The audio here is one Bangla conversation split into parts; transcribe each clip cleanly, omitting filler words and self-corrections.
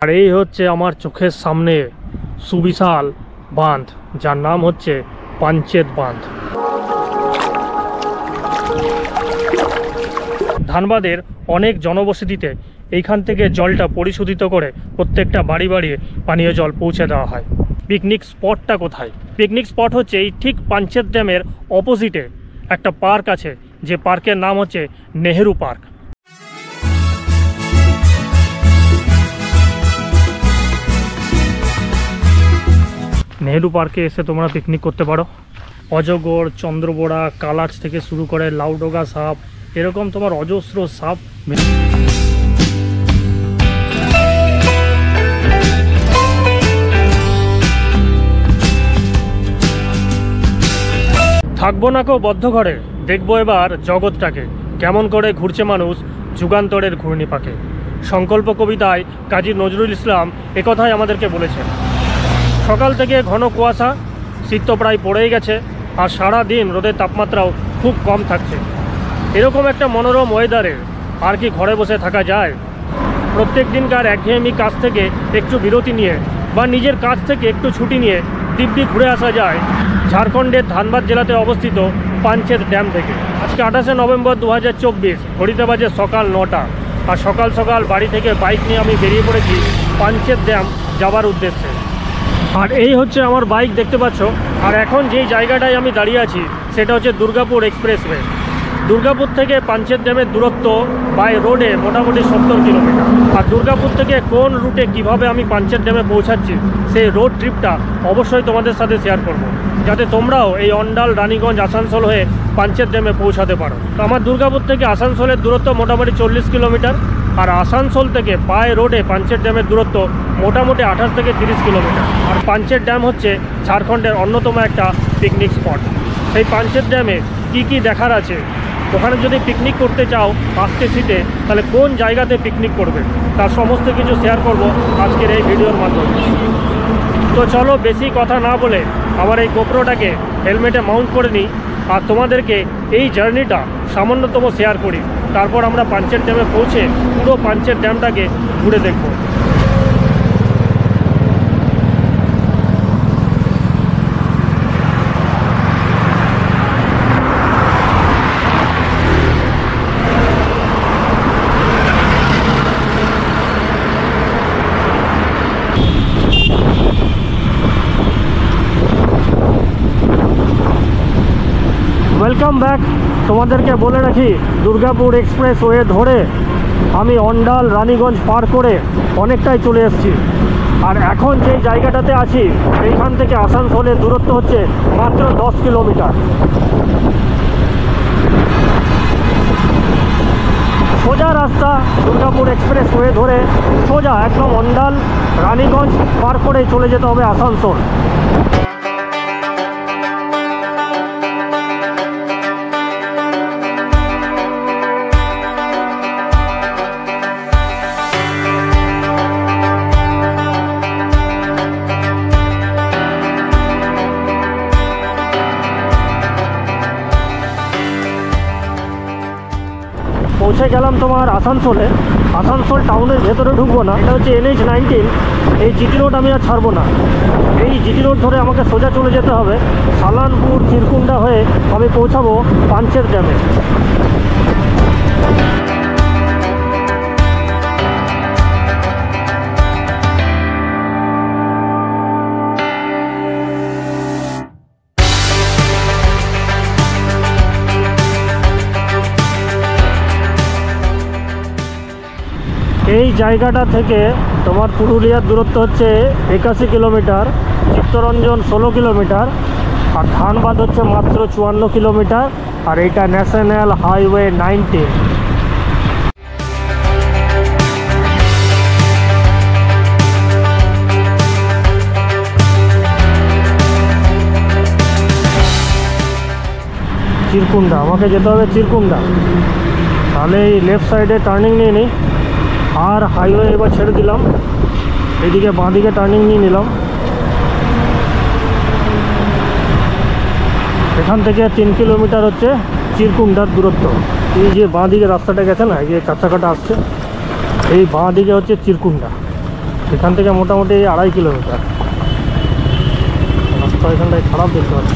আর এই হচ্ছে আমার চোখের সামনে সুবিশাল বাঁধ, যার নাম হচ্ছে পাঞ্চেত বাঁধ। ধানবাদের অনেক জনবসতিতে এইখান থেকে জলটা পরিশোধিত করে প্রত্যেকটা বাড়ি বাড়ি পানীয় জল পৌঁছে দেওয়া হয়। পিকনিক স্পটটা কোথায়? পিকনিক স্পট হচ্ছে এই ঠিক পাঞ্চেত ড্যামের অপোজিটে একটা পার্ক আছে, যে পার্কের নাম হচ্ছে নেহেরু পার্ক। নেহেরু পার্কে এসে তোমরা পিকনিক করতে পারো। অজগর, চন্দ্রবোড়া, কালাচ থেকে শুরু করে লাউডোগা সাপ, এরকম তোমার অজস্র সাপ। থাকবো না কেউ বদ্ধ ঘরে, দেখবো এবার জগৎটাকে কেমন করে ঘুরছে মানুষ যুগান্তরের ঘূর্ণিপাকে। সংকল্প কবিতায় কাজী নজরুল ইসলাম একথাই আমাদেরকে বলেছেন। সকাল থেকে ঘন কুয়াশা, শীত তো প্রায় পড়েই গেছে, আর সারা দিন রোদের তাপমাত্রাও খুব কম থাকছে। এরকম একটা মনোরম ওয়েদারে আর কি ঘরে বসে থাকা যায়? প্রত্যেক দিনকার একঘেয়েমি কাজ থেকে একটু বিরতি নিয়ে বা নিজের কাজ থেকে একটু ছুটি নিয়ে দিব্যি ঘুরে আসা যায় ঝাড়খণ্ডের ধানবাদ জেলাতে অবস্থিত পাঞ্চেত ড্যাম থেকে। আজকে 28শে নভেম্বর 2024, ঘড়িতে বাজে সকাল 9টা। আর সকাল সকাল বাড়ি থেকে বাইক নিয়ে আমি বেরিয়ে পড়েছি পাঞ্চেত ড্যাম যাওয়ার উদ্দেশ্যে। আর এই হচ্ছে আমার বাইক, দেখতে পাচ্ছ। আর এখন যেই জায়গাটায় আমি দাঁড়িয়ে আছি সেটা হচ্ছে দুর্গাপুর এক্সপ্রেসওয়ে। দুর্গাপুর থেকে পাঞ্চেত ড্যামের দূরত্ব বাই রোডে মোটামুটি 70 কিলোমিটার। আর দুর্গাপুর থেকে কোন রুটে কিভাবে আমি পাঞ্চেত ড্যামে পৌঁছাচ্ছি সেই রোড ট্রিপটা অবশ্যই তোমাদের সাথে শেয়ার করব, যাতে তোমরাও এই অন্ডাল, রানীগঞ্জ, আসানসোল হয়ে পাঞ্চেত ড্যামে পৌঁছাতে পারো। তো আমার দুর্গাপুর থেকে আসানসোলের দূরত্ব মোটামুটি 40 কিলোমিটার। আর আসানসোল থেকে বাই রোডে পাঞ্চেত ড্যামের দূরত্ব মোটামুটি 28 থেকে 30 কিলোমিটার। আর পাঞ্চেত ড্যাম হচ্ছে ঝাড়খণ্ডের অন্যতম একটা পিকনিক স্পট। সেই পাঞ্চেত ড্যামে কি দেখার আছে, ওখানে যদি পিকনিক করতে চাও আসতে শীতে, তাহলে কোন জায়গাতে পিকনিক করবে, তার সমস্ত কিছু শেয়ার করব আজকের এই ভিডিওর মাধ্যমে। তো চলো বেশি কথা না বলে আমার এই গোপ্রোটাকে হেলমেটে মাউন্ট করে নিই, আর তোমাদেরকে এই জার্নিটা সামান্যতম শেয়ার করি। তারপর আমরা পাঞ্চেত ড্যামে পৌঁছে পুরো পাঞ্চেত ড্যামটাকে ঘুরে দেখব। Welcome back. তোমাদেরকে বলে রাখি, দুর্গাপুর এক্সপ্রেসওয়ে ধরে আমি অন্ডাল, রানীগঞ্জ পার করে অনেকটাই চলে এসেছি। আর এখন যেই জায়গাটাতে আছি এইখান থেকে আসানসোলের দূরত্ব হচ্ছে মাত্র 10 কিলোমিটার। সোজা রাস্তা, দুর্গাপুর এক্সপ্রেসওয়ে ধরে সোজা একদম অন্ডাল, রানীগঞ্জ পার করে চলে যেতে হবে আসানসোল। পৌঁছে গেলাম তোমার আসানসোলে। আসানসোল টাউনের ভেতরে ঢুকবো না, এটা হচ্ছে NH-19। এই জিটি রোড আমি আর ছাড়বো না। এই জিটি রোড ধরে আমাকে সোজা চলে যেতে হবে সালানপুর, চিরকুন্ডা হয়ে আমি পৌঁছাবো পাঞ্চেত ড্যামে। এই জায়গাটা থেকে তোমার পুরুলিয়ার দূরত্ব হচ্ছে 81 কিলোমিটার, চিত্তরঞ্জন 16 কিলোমিটার, আর ধানবাদ হচ্ছে মাত্র 54 কিলোমিটার। আর এইটা ন্যাশনাল হাইওয়ে 19। চিরকুন্ডা, আমাকে যেতে হবে চিরকুন্ডা। তাহলে এই লেফট সাইডে টার্নিং নিয়ে নিই, আর হাইওয়ে এবার ছেড়ে দিলাম, এদিকে বাঁদিকে টার্নিং নিয়ে নিলাম। এখান থেকে 3 কিলোমিটার হচ্ছে চিরকুন্ডার দূরত্ব। এই যে বাঁদিকে রাস্তাটা গেছে না, এই যে চারচাকাটা আসছে, এই বাঁ দিকে হচ্ছে চিরকুন্ডা। এখান থেকে মোটামুটি 2.5 কিলোমিটার। রাস্তা এখানটায় খারাপ দেখতে পাচ্ছি।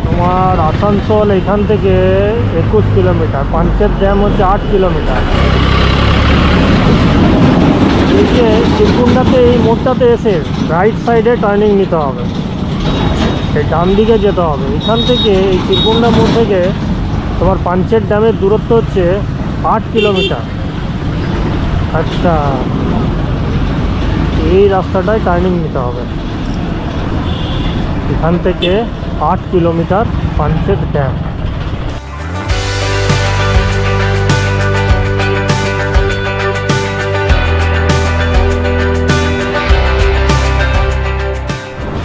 তোমার আসানসোল এখান থেকে 21 কিলোমিটার, পাঞ্চেত ড্যাম হচ্ছে 8 কিলোমিটার। এই যে চিরকুন্ডাতে এই মোড়টাতে এসে রাইট সাইডে টার্নিং নিতে হবে, এই ডান দিকে যেতে হবে। এখান থেকে এই চিরকুন্ডা মোড় থেকে তোমার পাঞ্চেত ড্যামের দূরত্ব হচ্ছে 8 কিলোমিটার। আচ্ছা, এই রাস্তাটায় টার্নিং নিতে হবে। এখান থেকে 8 কিলোমিটার পাঞ্চেত ড্যাম।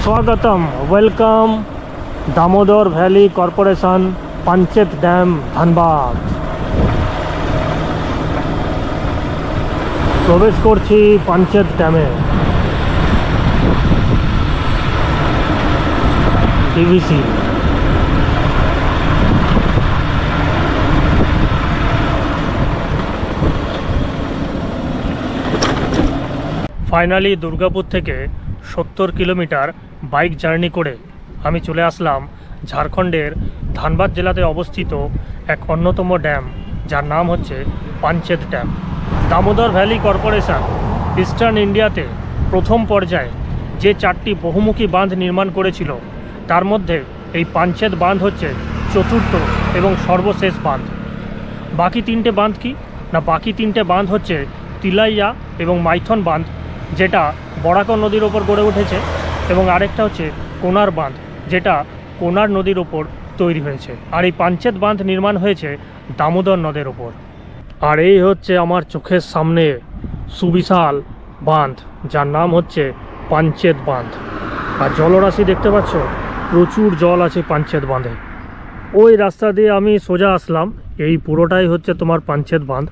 स्वागतम, welcome Damodar valley corporation Panchet dam Dhanbad. प्रवेश करছি पांचेत डैमे। ডিভিসি ফাইনালি দুর্গাপুর থেকে 70 কিলোমিটার বাইক জার্নি করে আমি চলে আসলাম ঝাড়খণ্ডের ধানবাদ জেলাতে অবস্থিত এক অন্যতম ড্যাম, যার নাম হচ্ছে Panchet dam. Damodar valley corporation eastern ইন্ডিয়াতে প্রথম পর্যায়ে যে 4টি বহুমুখী বাঁধ নির্মাণ করেছিল, তার মধ্যে এই পাঞ্চেত বাঁধ হচ্ছে চতুর্থ এবং সর্বশেষ বাঁধ। বাকি 3টে বাঁধ কি না, বাকি 3টে বাঁধ হচ্ছে তিলাইয়া এবং মাইথন বাঁধ, যেটা বরাকর নদীর ওপর গড়ে উঠেছে, এবং আরেকটা হচ্ছে কোনার বাঁধ, যেটা কোনার নদীর ওপর তৈরি হয়েছে। আর এই পাঞ্চেত বাঁধ নির্মাণ হয়েছে দামোদর নদের ওপর। আর এই হচ্ছে আমার চোখের সামনে সুবিশাল বাঁধ, যার নাম হচ্ছে পাঞ্চেত বাঁধ। আর জলরাশি দেখতে পাচ্ছ, প্রচুর জল আছে পাঞ্চেত বাঁধে। ওই রাস্তা দিয়ে আমি সোজা আসলাম, এই পুরোটাই হচ্ছে তোমার পাঞ্চেত বাঁধ।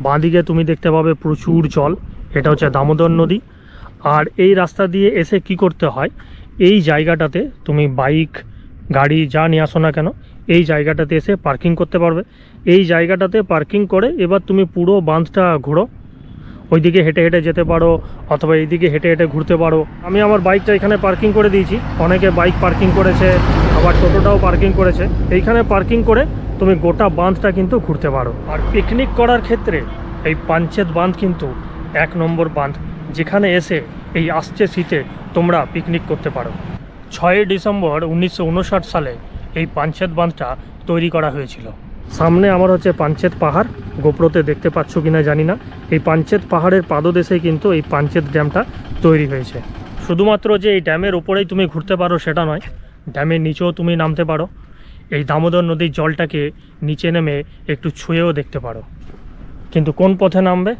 বাঁদিকে তুমি দেখতে পাবে প্রচুর জল, এটা হচ্ছে দামোদর নদী। আর এই রাস্তা দিয়ে এসে কি করতে হয়, এই জায়গাটাতে তুমি বাইক গাড়ি যা নিয়ে আসো না কেন, এই জায়গাটাতে এসে পার্কিং করতে পারবে। এই জায়গাটাতে পার্কিং করে এবার তুমি পুরো বাঁধটা ঘোরো, ওইদিকে হেঁটে হেঁটে যেতে পারো অথবা এইদিকে হেঁটে হেঁটে ঘুরতে পারো। আমি আমার বাইকটা এখানে পার্কিং করে দিয়েছি, অনেকে বাইক পার্কিং করেছে, আবার টোটোটাও পার্কিং করেছে। এইখানে পার্কিং করে তুমি গোটা বাঁধটা কিন্তু ঘুরতে পারো। আর পিকনিক করার ক্ষেত্রে এই পাঞ্চেত বাঁধ কিন্তু 1 নম্বর বাঁধ, যেখানে এসে এই আসছে শীতে তোমরা পিকনিক করতে পারো। 6 ডিসেম্বর 1959 সালে এই পাঞ্চেত বাঁধটা তৈরি করা হয়েছিল। সামনে আমার হচ্ছে পাঞ্চেত পাহাড়, গোপ্রোতে দেখতে পাচ্ছ কিনা জানি না। এই পাঞ্চেত পাহাড়ের পাদদেশে কিন্তু এই পাঞ্চেত ড্যামটা তৈরি হয়েছে। শুধুমাত্র যে এই ড্যামের ওপরেই তুমি ঘুরতে পারো সেটা নয়, ড্যামের নিচেও তুমি নামতে পারো। এই দামোদর নদীর জলটাকে নিচে নেমে একটু ছুঁয়েও দেখতে পারো। কিন্তু কোন পথে নামবে,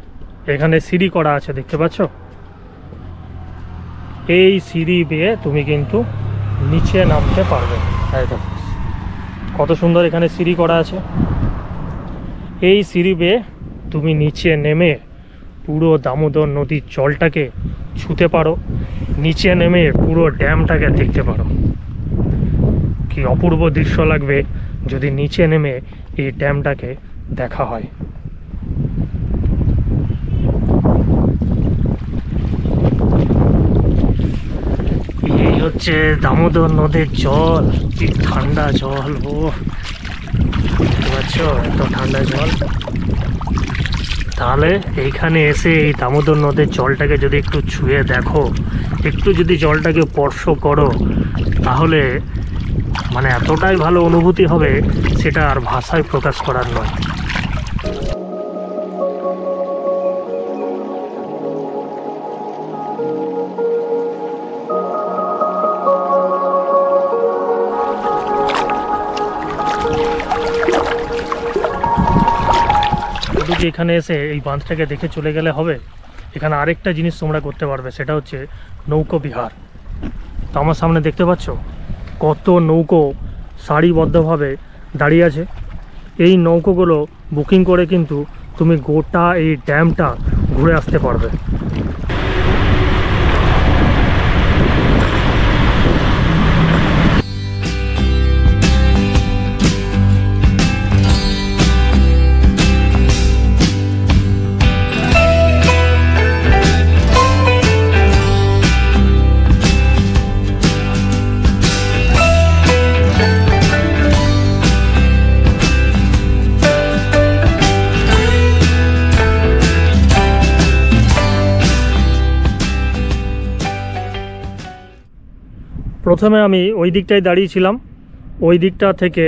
এখানে সিঁড়ি করা আছে দেখতে পাচ্ছ, এই সিঁড়ি বেয়ে তুমি কিন্তু নিচে নামতে পারবে। দেখো কত সুন্দর এখানে সিঁড়ি করা আছে। এই সিঁড়ি বেয়ে তুমি নিচে নেমে পুরো দামোদর নদীর জলটাকে ছুঁতে পারো, নিচে নেমে পুরো ড্যামটাকে দেখতে পারো। কি অপূর্ব দৃশ্য লাগবে যদি নিচে নেমে এই ড্যামটাকে দেখা হয়। এই হচ্ছে দামোদর নদীর জল, কি ঠান্ডা জল, ও দেখতে পাচ্ছ এত ঠান্ডা জল। তাহলে এইখানে এসে এই দামোদর নদীর জলটাকে যদি একটু ছুঁয়ে দেখো, একটু যদি জলটাকে স্পর্শ করো, তাহলে মানে এতটাই ভালো অনুভূতি হবে, সেটা আর ভাষায় প্রকাশ করার নয়। শুধু এখানে এসে এই বাঁধটাকে দেখে চলে গেলে হবে, এখানে আরেকটা জিনিস তোমরা করতে পারবে, সেটা হচ্ছে নৌকো বিহার। তো আমার সামনে দেখতে পাচ্ছ কত নৌকো সারিবদ্ধভাবে দাঁড়িয়ে আছে। এই নৌকোগুলো বুকিং করে কিন্তু তুমি গোটা এই ড্যামটা ঘুরে আসতে পারবে। প্রথমে আমি ওই দিকটায় দাঁড়িয়েছিলাম, ওই দিকটা থেকে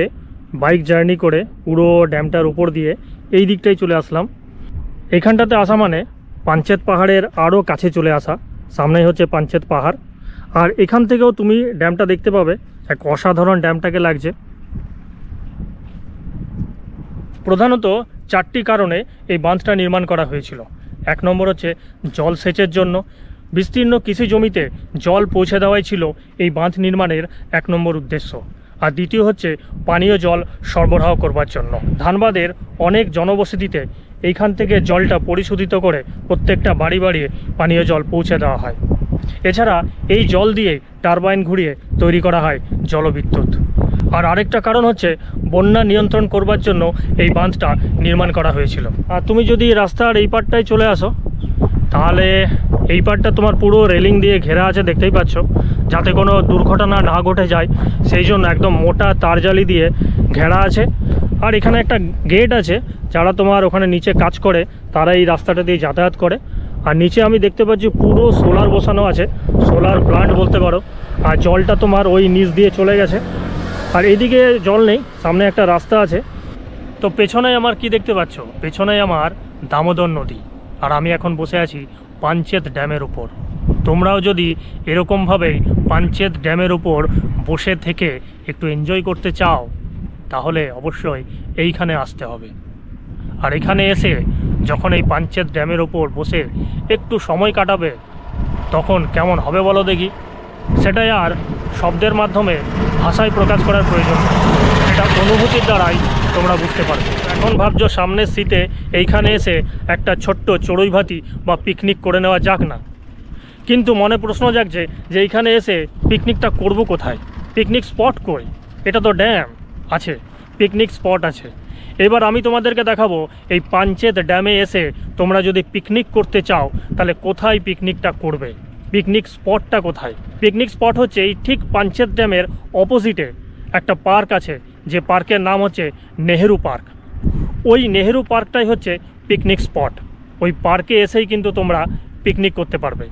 বাইক জার্নি করে পুরো ড্যামটার উপর দিয়ে এই দিকটায় চলে আসলাম। এখানটাতে আসা মানে পাঞ্চেত পাহাড়ের আরও কাছে চলে আসা। সামনেই হচ্ছে পাঞ্চেত পাহাড়, আর এখান থেকেও তুমি ড্যামটা দেখতে পাবে। এক অসাধারণ ড্যামটাকে লাগছে। প্রধানত 4টি কারণে এই বাঁধটা নির্মাণ করা হয়েছিল। 1 নম্বর হচ্ছে জলসেচের জন্য, বিস্তীর্ণ কৃষি জমিতে জল পৌঁছে দেওয়াই ছিল এই বাঁধ নির্মাণের 1 নম্বর উদ্দেশ্য। আর দ্বিতীয় হচ্ছে পানীয় জল সরবরাহ করবার জন্য। ধানবাদের অনেক জনবসতিতে এইখান থেকে জলটা পরিশোধিত করে প্রত্যেকটা বাড়ি বাড়ি পানীয় জল পৌঁছে দেওয়া হয়। এছাড়া এই জল দিয়ে টারবাইন ঘুরিয়ে তৈরি করা হয় জলবিদ্যুৎ। আর আরেকটা কারণ হচ্ছে বন্যা নিয়ন্ত্রণ করবার জন্য এই বাঁধটা নির্মাণ করা হয়েছিল। আর তুমি যদি রাস্তার এই পারটায় চলে আসো, তাহলে এই পারটা তোমার পুরো রেলিং দিয়ে ঘেরা আছে, দেখতেই পাচ্ছ, যাতে কোনো দুর্ঘটনা না ঘটে যায় সেই জন্য একদম মোটা তারজালি দিয়ে ঘেরা আছে। আর এখানে একটা গেট আছে, যারা তোমার ওখানে নিচে কাজ করে তারা এই রাস্তাটা দিয়ে যাতায়াত করে। আর নিচে আমি দেখতে পাচ্ছি পুরো সোলার বসানো আছে, সোলার প্লান্ট বলতে পারো। আর জলটা তোমার ওই নিচ দিয়ে চলে গেছে। আর এদিকে জল নেই, সামনে একটা রাস্তা আছে। তো পেছনে আমার কি দেখতে পাচ্ছ? পেছনে আমার দামোদর নদী, আর আমি এখন বসে আছি পাঞ্চেত ড্যামের উপর। তোমরাও যদি এরকমভাবেই পাঞ্চেত ড্যামের উপর বসে থেকে একটু এনজয় করতে চাও, তাহলে অবশ্যই এইখানে আসতে হবে। আর এখানে এসে যখন এই পাঞ্চেত ড্যামের উপর বসে একটু সময় কাটাবে, তখন কেমন হবে বলো দেখি? সেটাই আর শব্দের মাধ্যমে ভাষায় প্রকাশ করার প্রয়োজন নেই, এটা অনুভূতির দ্বারাই তোমরা বুঝতে পারবে। এখন ভাবছো সামনের শীতে এইখানে এসে একটা ছোট্ট চড়ুইভাতি বা পিকনিক করে নেওয়া যাক না, কিন্তু মনে প্রশ্ন জাগছে যে এইখানে এসে পিকনিকটা করব কোথায়? পিকনিক স্পট কই? এটা তো ড্যাম আছে, পিকনিক স্পট আছে। এবার আমি তোমাদেরকে দেখাবো এই পাঞ্চেত ড্যামে এসে তোমরা যদি পিকনিক করতে চাও তাহলে কোথায় পিকনিকটা করবে, পিকনিক স্পটটা কোথায়। পিকনিক স্পট হচ্ছে এই ঠিক পাঞ্চেত ড্যামের অপোজিটে একটা পার্ক আছে, যে পার্কের নাম হচ্ছে নেহেরু পার্ক। ওই নেহেরু পার্কটাই হচ্ছে পিকনিক স্পট। ওই পার্কে এসেই কিন্তু তোমরা পিকনিক করতে পারবে।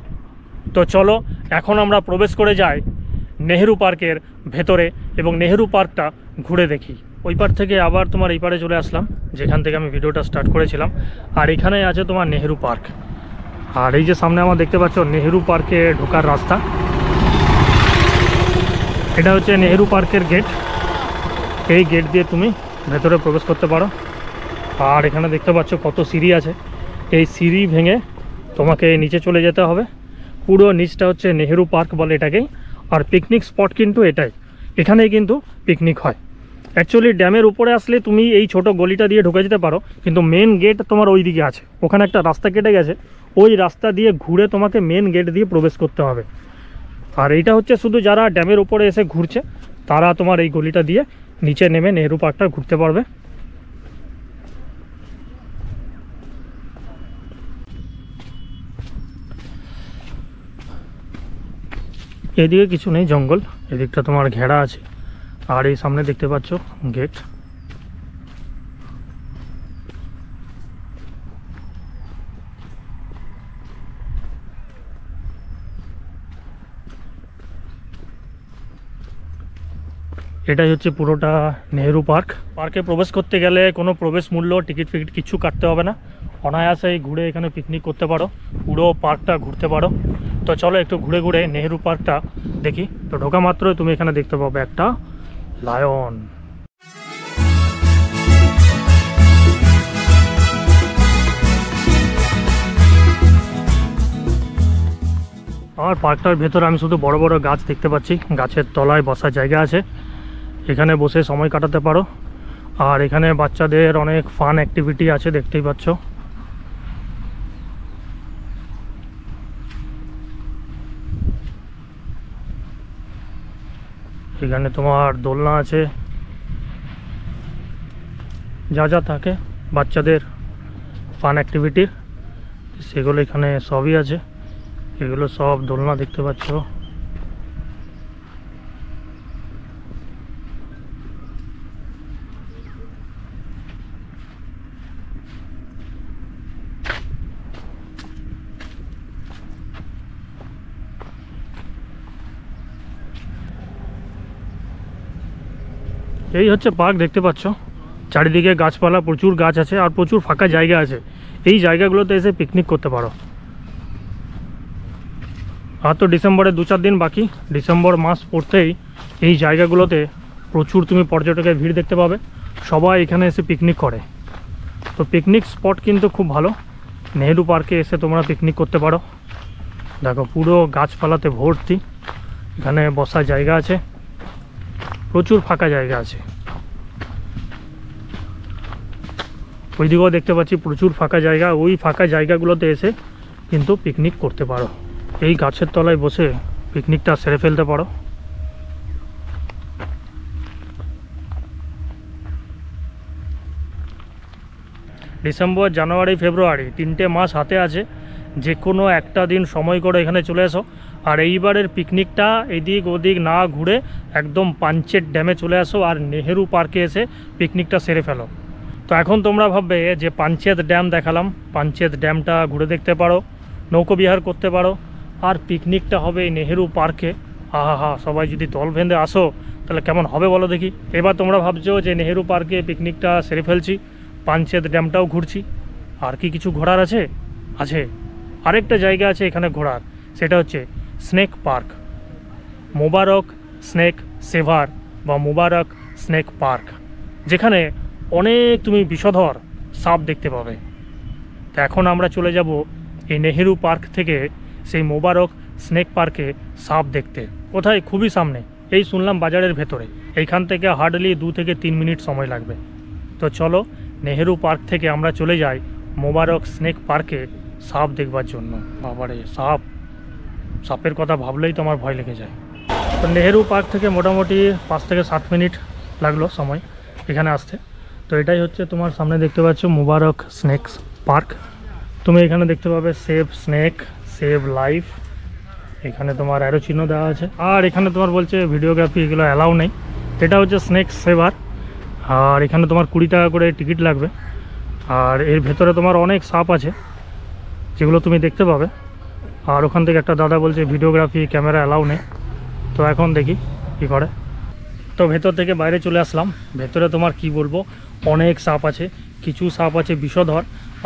তো চলো এখন আমরা প্রবেশ করে যাই নেহেরু পার্কের ভেতরে এবং নেহেরু পার্কটা ঘুরে দেখি। ওই পার থেকে আবার তোমার এই পারে চলে আসলাম, যেখান থেকে আমি ভিডিওটা স্টার্ট করেছিলাম। আর এখানে আছে তোমার নেহেরু পার্ক। আর এই যে সামনে আমার দেখতে পাচ্ছ নেহেরু পার্কে ঢোকার রাস্তা, এটা হচ্ছে নেহেরু পার্কের গেট। এই গেট দিয়ে তুমি ভেতরে প্রবেশ করতে পারো। আর এখানে দেখতে পাচ্ছ কত সিঁড়ি আছে, এই সিঁড়ি ভেঙে তোমাকে নিচে চলে যেতে হবে। পুরো নিচটা হচ্ছে নেহেরু পার্ক বলে এটাকেই। আর পিকনিক স্পট কিন্তু এটাই, এখানেই কিন্তু পিকনিক হয়। অ্যাকচুয়ালি ড্যামের উপরে আসলে তুমি এই ছোট গলিটা দিয়ে ঢুকে যেতে পারো, কিন্তু মেন গেট তোমার ওই দিকে আছে। ওখানে একটা রাস্তা কেটে গেছে, ওই রাস্তা দিয়ে ঘুরে তোমাকে মেন গেট দিয়ে প্রবেশ করতে হবে। আর এইটা হচ্ছে শুধু যারা ড্যামের উপরে এসে ঘুরছে তারা তোমার এই গলিটা দিয়ে নিচে নেমে নেহেরু পার্কটা ঘুরতে পারবে। এদিকে কিছু নেই, জঙ্গল, এদিকটা তোমার ঘেরা আছে। আর এই সামনে দেখতে পাচ্ছ গেট। এটাই হচ্ছে পুরোটা নেহেরু পার্ক। পার্কে প্রবেশ করতে গেলে কোনো প্রবেশ মূল্য, টিকিট ফিকিট কিছু কাটতে হবে না, অনায়াসেই ঘুরে এখানে পিকনিক করতে পারো, পুরো পার্কটা ঘুরতে পারো। তো চলো একটু ঘুরে ঘুরে নেহেরু পার্কটা দেখি। তো ঢোকা মাত্রই তুমি এখানে দেখতে পাবে একটা লায়ন। আর পার্কটার ভেতরে আমি শুধু বড় বড় গাছ দেখতে পাচ্ছি, গাছের তলায় বসার জায়গা আছে, এখানে বসে সময় কাটাতে পারো। আর এখানে বাচ্চাদের অনেক ফান অ্যাক্টিভিটি আছে, দেখতেই পাচ্ছ। এখানে তোমার দোলনা আছে, যা যা থাকে বাচ্চাদের ফান অ্যাক্টিভিটির সেগুলো এখানে সবই আছে। এগুলো সব দোলনা দেখতে পাচ্ছ। এই হচ্ছে পার্ক, দেখতে পাচ্ছ চারিদিকে গাছপালা, প্রচুর গাছ আছে আর প্রচুর ফাঁকা জায়গা আছে। এই জায়গাগুলোতে এসে পিকনিক করতে পারো। আর তো ডিসেম্বরে 2-4 দিন বাকি, ডিসেম্বর মাস পড়তেই এই জায়গাগুলোতে প্রচুর তুমি পর্যটকের ভিড় দেখতে পাবে। সবাই এখানে এসে পিকনিক করে। তো পিকনিক স্পট কিন্তু খুব ভালো। নেহেরু পার্কে এসে তোমরা পিকনিক করতে পারো। দেখো পুরো গাছপালাতে ভর্তি, এখানে বসার জায়গা আছে, প্রচুর ফাঁকা জায়গা আছে। ওইদিকেও দেখতে পাচ্ছি প্রচুর ফাঁকা জায়গা। ওই ফাঁকা জায়গাগুলোতে এসে কিন্তু পিকনিক করতে পারো। এই গাছের তলায় বসে পিকনিকটা সেরে ফেলতে পারো। ডিসেম্বর, জানুয়ারি, ফেব্রুয়ারি 3টে মাস হাতে আছে। যে কোনো একটা দিন সময় করে এখানে চলে এসো। আর এইবারের পিকনিকটা এদিক ওদিক না ঘুরে একদম পাঞ্চেত ড্যামে চলে আসো আর নেহেরু পার্কে এসে পিকনিকটা সেরে ফেলো। তো এখন তোমরা ভাববে যে পাঞ্চেত ড্যাম দেখালাম, পাঞ্চেত ড্যামটা ঘুরে দেখতে পারো, নৌকোবিহার করতে পারো, আর পিকনিকটা হবে এই নেহেরু পার্কে। আহা, সবাই যদি দল বেঁধে আসো তাহলে কেমন হবে বলো দেখি। এবার তোমরা ভাবছো যে নেহেরু পার্কে পিকনিকটা সেরে ফেলছি, পাঞ্চেত ড্যামটাও ঘুরছি, আর কি কিছু ঘোরার আছে? আছে, আরেকটা জায়গা আছে এখানে ঘোরার, সেটা হচ্ছে স্নেক পার্ক। মোবারক স্নেক সেভার বা মোবারক স্নেক পার্ক, যেখানে অনেক তুমি বিষধর সাপ দেখতে পাবে। তো এখন আমরা চলে যাব এই নেহেরু পার্ক থেকে সেই মোবারক স্নেক পার্কে সাপ দেখতে। কোথায়? খুবই সামনে, এই শুনলাম বাজারের ভেতরে। এইখান থেকে হার্ডলি 2 থেকে 3 মিনিট সময় লাগবে। তো চলো নেহেরু পার্ক থেকে আমরা চলে যাই মোবারক স্নেক পার্কে সাপ দেখবার জন্য। বাবারে, সাপের কথা ভাবলেই তো আমার ভয় লেগে যায়। তো নেহেরু পার্ক থেকে মোটামুটি 5 থেকে 7 মিনিট লাগলো সময় এখানে আসতে। তো এটাই হচ্ছে তোমার সামনে দেখতে পাচ্ছ মোবারক স্নেক পার্ক। তুমি এখানে দেখতে পাবে সেভ স্নেক, সেভ লাইফ। এখানে তোমার অ্যারো চিহ্ন দেওয়া আছে। আর এখানে তোমার বলছে ভিডিওগ্রাফি এগুলো অ্যালাউ নেই। এটা হচ্ছে স্নেক সেভার। আর এখানে তোমার 20 টাকা করে টিকিট লাগবে। আর এর ভেতরে তোমার অনেক সাপ আছে যেগুলো তুমি দেখতে পাবে। আর ওখান থেকে একটা দাদা বলছে ভিডিওগ্রাফি ক্যামেরা অ্যালাউ নেই। তো এখন দেখি কী করে। তো ভেতর থেকে বাইরে চলে আসলাম। ভেতরে তোমার কি বলবো, অনেক সাপ আছে। কিছু সাপ আছে বিষধর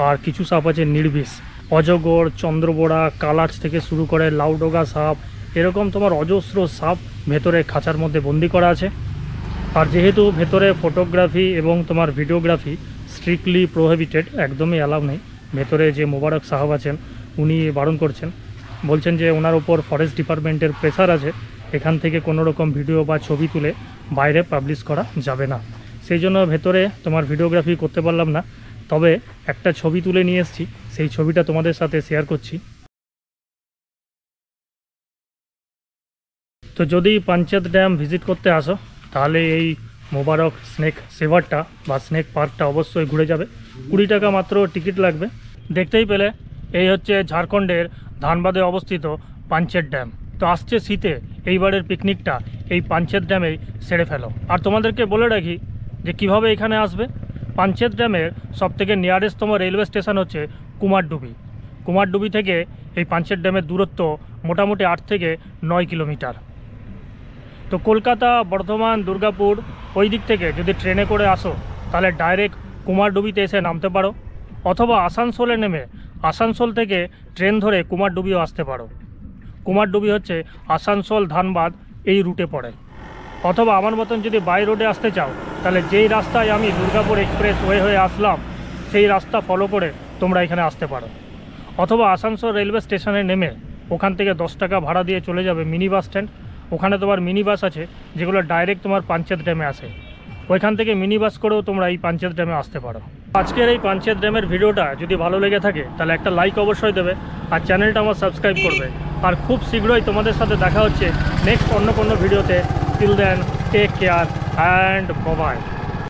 আর কিছু সাপ আছে নির্বিষ। অজগর, চন্দ্রবোড়া, কালাচ থেকে শুরু করে লাউডোগা সাপ, এরকম তোমার অজস্র সাপ ভেতরে খাঁচার মধ্যে বন্দি করা আছে। আর যেহেতু ভেতরে ফটোগ্রাফি এবং তোমার ভিডিওগ্রাফি স্ট্রিক্টলি প্রোহিবিটেড, একদমই অ্যালাউ নেই। ভেতরে যে মোবারক সাহেব আছেন উনি বারণ করছেন, বলছেন যে ওনার ওপর ফরেস্ট ডিপার্টমেন্টের প্রেসার আছে, এখান থেকে কোনো রকম ভিডিও বা ছবি তুলে বাইরে পাবলিশ করা যাবে না। সেই জন্য ভেতরে তোমার ভিডিওগ্রাফি করতে পারলাম না। তবে একটা ছবি তুলে নিয়ে এসেছি, সেই ছবিটা তোমাদের সাথে শেয়ার করছি। তো যদি পাঞ্চেত ড্যাম ভিজিট করতে আসো তাহলে এই মোবারক স্নেক সেভারটা বা স্নেক পার্কটা অবশ্যই ঘুরে যাবে। 20 টাকা মাত্র টিকিট লাগবে। দেখতেই পেলে এই হচ্ছে ঝাড়খণ্ডের ধানবাদে অবস্থিত পাঞ্চেত ড্যাম। তো আসছে শীতে, এইবারের পিকনিকটা এই পাঞ্চেত ড্যামেই সেরে ফেলো। আর তোমাদেরকে বলে রাখি যে কিভাবে এখানে আসবে। পাঞ্চেত ড্যামের সবথেকে নিয়ারেস্টতম রেলওয়ে স্টেশন হচ্ছে কুমারডুবি। কুমারডুবি থেকে এই পাঞ্চেত ড্যামের দূরত্ব মোটামুটি 8 থেকে 9 কিলোমিটার। তো কলকাতা, বর্ধমান, দুর্গাপুর ওই দিক থেকে যদি ট্রেনে করে আসো তাহলে ডাইরেক্ট কুমারডুবিতে এসে নামতে পারো, অথবা আসানসোলে নেমে আসানসোল থেকে ট্রেন ধরে কুমারডুবিও আসতে পারো। কুমারডুবি হচ্ছে আসানসোল ধানবাদ এই রুটে পড়ে। অথবা আমার মতন যদি বাই রোডে আসতে চাও তাহলে যেই রাস্তায় আমি দুর্গাপুর এক্সপ্রেস হয়ে আসলাম সেই রাস্তা ফলো করে তোমরা এখানে আসতে পারো। অথবা আসানসোল রেলওয়ে স্টেশনে নেমে ওখান থেকে 10 টাকা ভাড়া দিয়ে চলে যাবে মিনি বাস স্ট্যান্ড। ওখানে তোমার মিনি বাস আছে যেগুলো ডাইরেক্ট তোমার পাঞ্চেত ড্যামে আসে। ওইখান থেকে মিনি বাস করেও তোমরা এই পাঞ্চেত ড্যামে আসতে পারো। আজকের এই পাঞ্চেত ড্যামের ভিডিওটা যদি ভালো লেগে থাকে তাহলে একটা লাইক অবশ্যই দেবে, আর চ্যানেলটা আমার সাবস্ক্রাইব করবে। আর খুব শীঘ্রই তোমাদের সাথে দেখা হচ্ছে নেক্সট অন্য কোনো ভিডিওতে। Till then take care and by.